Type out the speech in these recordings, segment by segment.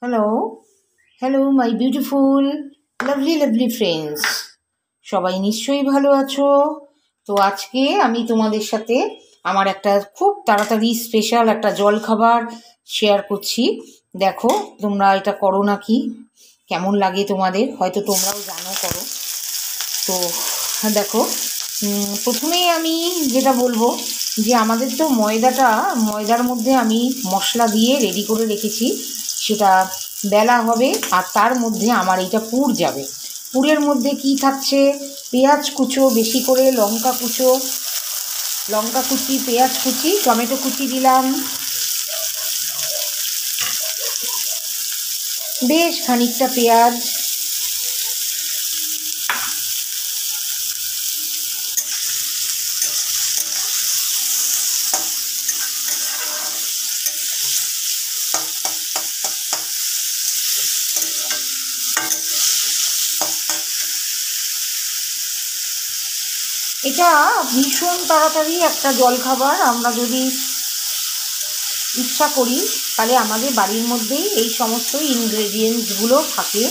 Hello, hello my beautiful lovely lovely friends, সবাই নিশ্চয়ই ভালো আছো। তো আজকে আমি তোমাদের সাথে আমার একটা খুব তাড়াতাড়ি স্পেশাল একটা জলখাবার শেয়ার করছি। দেখো তোমরা এটা করো নাকি, কেমন লাগে তোমাদের, হয়তো তোমরাও জানো করো। তো দেখো, প্রথমেই আমি যেটা বলবো যে আমাদের তো ময়দার মধ্যে আমি মশলা দিয়ে রেডি করে রেখেছি, সেটা বেলা হবে আর তার মধ্যে আমার এইটা পুর যাবে। পুরের মধ্যে কি থাকছে, পেঁয়াজ কুচো বেশি করে, লঙ্কা কুচি, পেঁয়াজ কুচি, টমেটো কুচি দিলাম, বেশ খানিকটা পেঁয়াজ, এটা ভীষণ তাড়াতাড়ি একটা জলখাবার। আমরা যদি ইচ্ছা করি তাহলে আমাদের বাড়ির মধ্যেই এই সমস্ত ইনগ্রেডিয়েন্টসগুলো থাকে,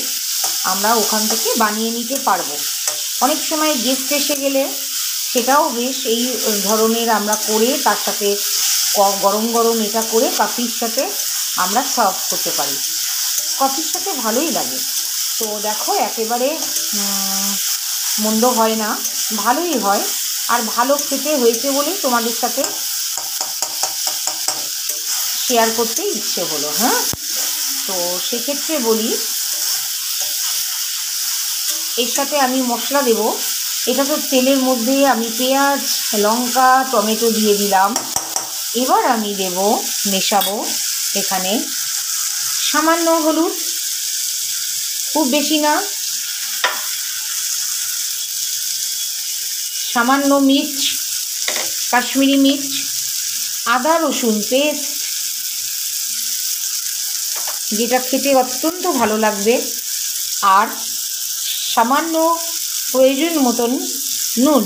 আমরা ওখান থেকে বানিয়ে নিতে পারবো। অনেক সময় গেস্ট এসে গেলে সেটাও বেশ এই ধরনের আমরা করে তার সাথে গরম গরম এটা করে কফির সাথে আমরা সার্ভ করতে পারি। কফির সাথে ভালোই লাগে। তো দেখো একেবারে মন্দ হয় না, ভালোই হয়। আর ভালো খেতে হয়েছে বলেই তোমাদের সাথে শেয়ার করতে ইচ্ছে হলো। হ্যাঁ, তো সেক্ষেত্রে বলি, এর সাথে আমি মশলা দেব। এটা তো তেলের মধ্যে আমি পেঁয়াজ, লঙ্কা, টমেটো দিয়ে দিলাম। এবার আমি মেশাবো এখানে সামান্য হলুদ, খুব বেশি না, সামান্য মির্চ, কাশ্মীরি মির্চ, আদা রসুন পেস্ট, যেটা খেতে অত্যন্ত ভালো লাগবে, আর সামান্য প্রয়োজন মতন নুন।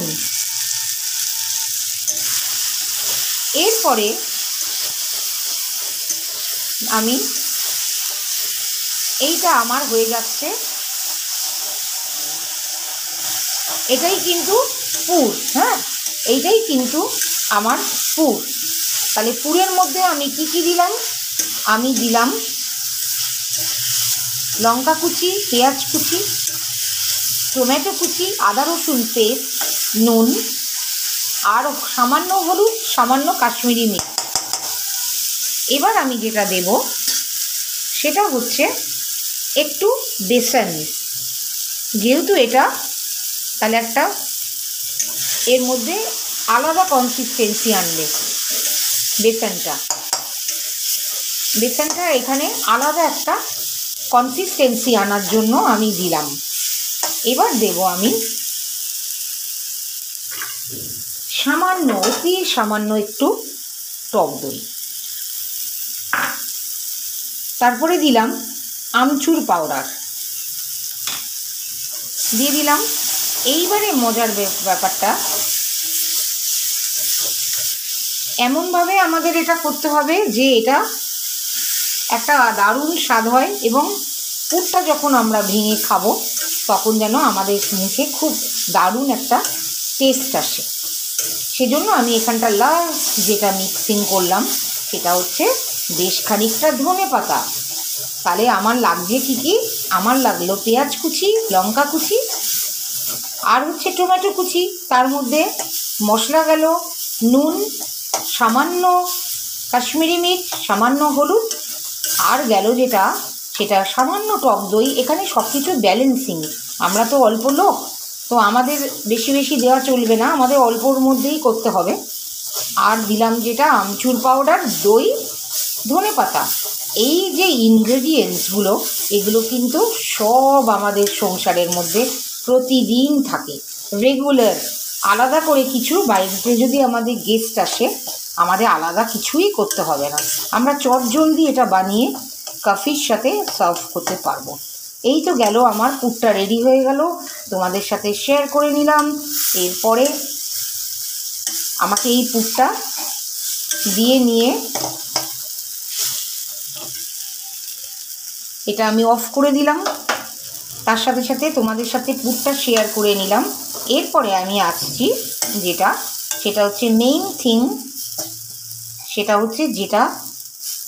এরপরে আমি এইটা আমার হয়ে যাচ্ছে, এটাই কিন্তু পুর। হ্যাঁ, এইটাই কিন্তু আমার পুর। তাহলে পুরের মধ্যে আমি কি কি দিলাম, আমি দিলাম লঙ্কা কুচি, পেঁয়াজ কুচি, টমেটো কুচি, আদা রসুন পেস্ট, নুন, আর সামান্য হলুদ, সামান্য কাশ্মীরি মির্চ। এবার আমি যেটা দেব সেটা হচ্ছে একটু বেসন, যেহেতু এটা তাহলে একটা এর মধ্যে আলাদা কনসিস্টেন্সি আনবে বেসনটা এখানে আলাদা একটা কনসিস্টেন্সি আনার জন্য আমি দিলাম। এবার দেব আমি সামান্য, অতি সামান্য একটু টক দই, তারপরে দিলাম আমচুর পাউডার দিয়ে দিলাম। এইবারে মজার ব্যাপারটা, এমনভাবে আমাদের এটা করতে হবে যে এটা একটা দারুণ স্বাদ হয়, এবং পুরটা যখন আমরা ভেঙে খাবো তখন যেন আমাদের মুখে খুব দারুণ একটা টেস্ট আসে। সেজন্য আমি এখানটা লাস্ট যেটা মিক্সিং করলাম সেটা হচ্ছে বেশ খানিকটা ধনেপাতা। তাহলে আমার লাগছে কি, আমার লাগলো পেঁয়াজ কুচি, লঙ্কা কুচি, আর হচ্ছে টমেটো কুচি, তার মধ্যে মশলা গেল নুন, সামান্য কাশ্মীরি মির্চ, সামান্য হলুদ, আর গেল সেটা সামান্য টক দই। এখানে সব কিছু ব্যালেন্সিং। আমরা তো অল্প লোক, তো আমাদের বেশি বেশি দেওয়া চলবে না, আমাদের অল্পর মধ্যেই করতে হবে। আর দিলাম যেটা আমচুর পাউডার, দই, ধনেপাতা। এই যে ইনগ্রেডিয়েন্টসগুলো, এগুলো কিন্তু সব আমাদের সংসারের মধ্যে প্রতিদিন থাকে, রেগুলার। আলাদা করে কিছু বাড়িতে যদি আমাদের গেস্ট আসে, আমাদের আলাদা কিছুই করতে হবে না, আমরা চটজলদি এটা বানিয়ে কফির সাথে সার্ভ করতে পারবো। এই তো গেল, আমার পুরটা রেডি হয়ে গেল, তোমাদের সাথে শেয়ার করে নিলাম। এরপরে আমাকে এই পুরটা দিয়ে নিয়ে এটা আমি অফ করে দিলাম। তার সাথে সাথে তোমাদের সাথে পুরটা শেয়ার করে নিলাম। এরপরে আমি আসছি সেটা হচ্ছে মেইন থিং, সেটা হচ্ছে যেটা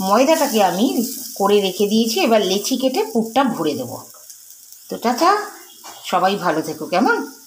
ময়দাটাকে আমি করে রেখে দিয়েছি। এবার লেচি কেটে পুরটা ভরে দেবো। তো টাটা, সবাই ভালো থেকো। কেমন?